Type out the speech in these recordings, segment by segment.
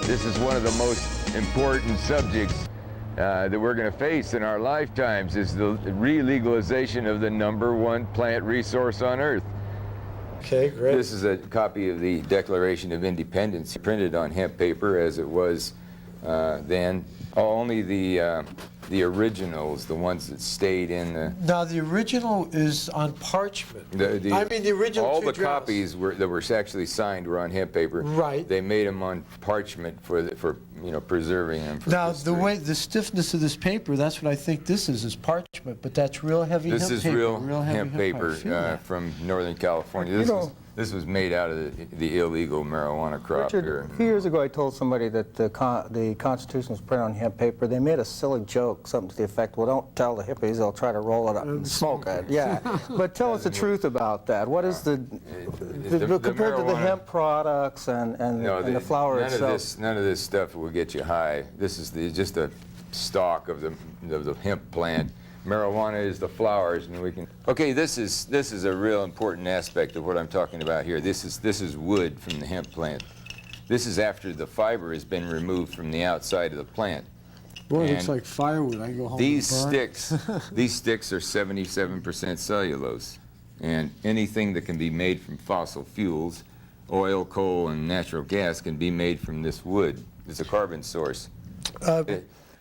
This is one of the most important subjects that we're going to face in our lifetimes, is the re-legalization of the #1 plant resource on Earth. Okay, great. This is a copy of the Declaration of Independence, printed on hemp paper as it was then. Only the originals, the ones that stayed in the... Now, the original is on parchment. I mean, the original all two the drafts. copies that were actually signed were on hemp paper. Right. They made them on parchment for preserving them. For now, history. the stiffness of this paper, that's what I think this is parchment, but that's real heavy hemp paper. This is real heavy hemp paper from Northern California. This was made out of the illegal marijuana crop Richard, here. a few years ago I told somebody that the Constitution was printed on hemp paper. They made a silly joke, something to the effect, well, don't tell the hippies, they'll try to roll it up and smoke it. Yeah, but tell us the truth about that. What is compared to the hemp products and the flower itself? None of this stuff will get you high. This is just a stalk of the hemp plant. Marijuana is the flowers, and we can... Okay, this is a real important aspect of what I'm talking about here. This is wood from the hemp plant. This is after the fiber has been removed from the outside of the plant. Boy, it looks like firewood. I can go home these and burn. these sticks are 77% cellulose, and anything that can be made from fossil fuels, oil, coal, and natural gas, can be made from this wood. It's a carbon source.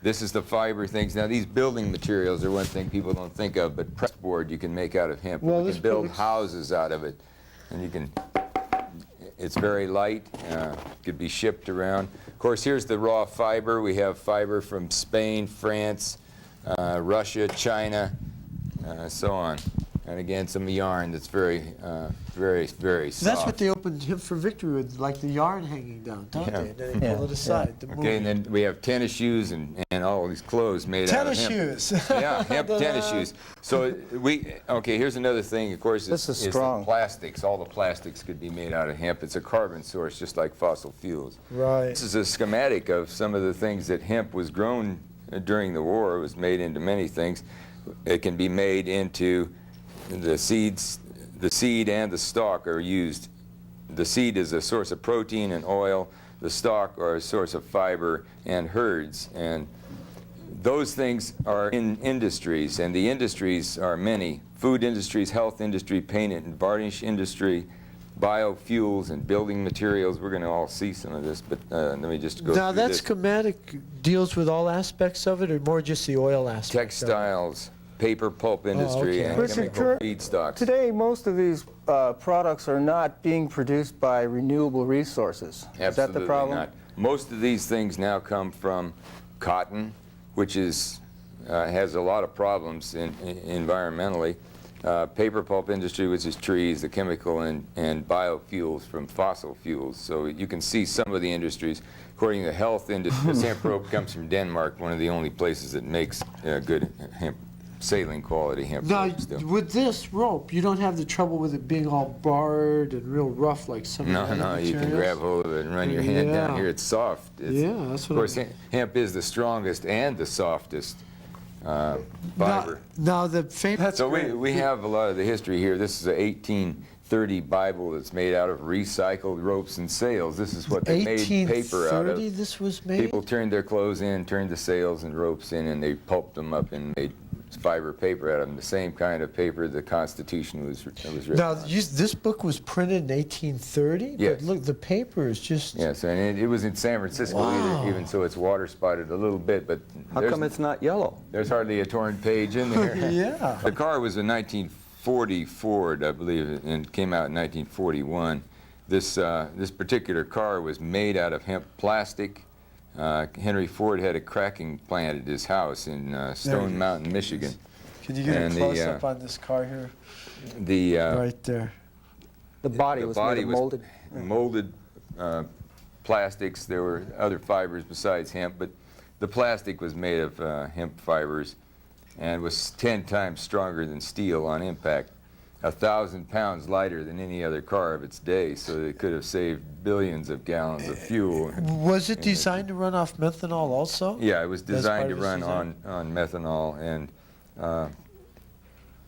This is the fiber things. Now, these building materials are one thing people don't think of, but press board you can make out of hemp. Well, you can build houses out of it, and you can... It's very light. Could be shipped around. Of course, here's the raw fiber. We have fiber from Spain, France, Russia, China, so on. And again, some yarn that's very, very soft. That's what they opened Hemp for Victory with, like the yarn hanging down, don't they? And then they pull it aside. The okay, and then we have tennis shoes and all these clothes made out of hemp. Tennis shoes. Yeah, hemp tennis shoes. So okay, here's another thing, of course, is the plastics. All the plastics could be made out of hemp. It's a carbon source, just like fossil fuels. Right. This is a schematic of some of the things that hemp was grown during the war. It was made into many things. It can be made into... The seed and the stalk are used. The seed is a source of protein and oil. The stalk are a source of fiber and herds. And those things are in industries, and the industries are many. Food industries, health industry, paint and varnish industry, biofuels and building materials. We're going to all see some of this, but let me just go now, through that this. schematic deals with all aspects of it, or more just the oil aspect? Textiles, paper pulp industry, and chemical feedstocks. Today, most of these products are not being produced by renewable resources. Absolutely is that the problem? Not. Most of these things now come from cotton, which has a lot of problems environmentally. Paper pulp industry, which is trees, the chemical and biofuels from fossil fuels. So you can see some of the industries. According to the health industry, this hemp rope comes from Denmark, one of the only places that makes good hemp. Saline quality hemp rope still. With this rope, you don't have the trouble with it being all barred and real rough like some of the other materials? You can grab hold of it and run your hand down here. It's soft. That's what of course, hemp is the strongest and the softest fiber. Now the famous... So we have a lot of the history here. This is an 1830 Bible that's made out of recycled ropes and sails. This is what they made paper out of. 1830 this was made? People turned their clothes in, turned the sails and ropes in, and they pulped them up and made fiber paper out of them, the same kind of paper the Constitution was written Now, on. this book was printed in 1830? Yes. But look, the paper is just... Yes, and it was in San Francisco either, even so it's water spotted a little bit, but how come it's not yellow? There's hardly a torn page in there. Yeah. The car was a 1940 Ford, I believe, and came out in 1941. This particular car was made out of hemp plastic. Henry Ford had a cracking plant at his house in Stone Mountain, Michigan. Can you get a close-up on this car here? Right there. The body was made of molded? Molded plastics. There were other fibers besides hemp, but the plastic was made of hemp fibers and was 10 times stronger than steel on impact. 1,000 pounds lighter than any other car of its day, so it could have saved billions of gallons of fuel. Was it designed to run off methanol also? Yeah, it was designed to run on methanol, and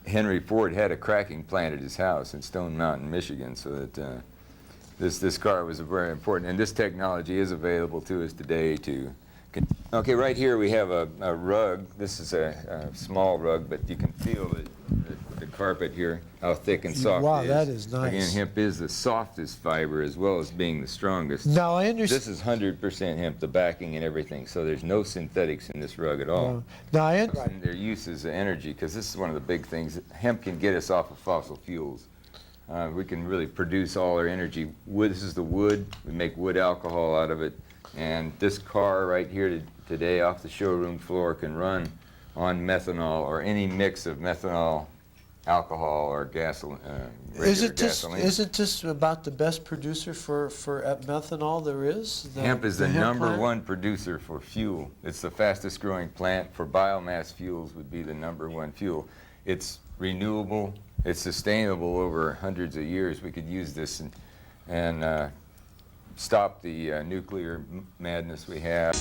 Henry Ford had a cracking plant at his house in Stone Mountain, Michigan, so that this car was very important, and this technology is available to us today to. Okay, right here we have a rug. This is a small rug, but you can feel the carpet here, how thick and soft Wow, it is. that is nice. Again, hemp is the softest fiber as well as being the strongest. Now I understand. This is 100% hemp, the backing and everything, so there's no synthetics in this rug at all. Now I And their use as energy, because this is one of the big things. Hemp can get us off of fossil fuels. We can really produce all our energy. Wood, this is the wood. We make wood alcohol out of it. And this car right here today off the showroom floor can run on methanol or any mix of methanol, alcohol, or gasoline. Is gasoline. it just about the best producer for methanol there is? Hemp is the hemp number plant? one producer for fuel. It's the fastest growing plant for biomass fuels, would be the number one fuel. It's renewable, it's sustainable over hundreds of years. We could use this and stop the nuclear madness we have.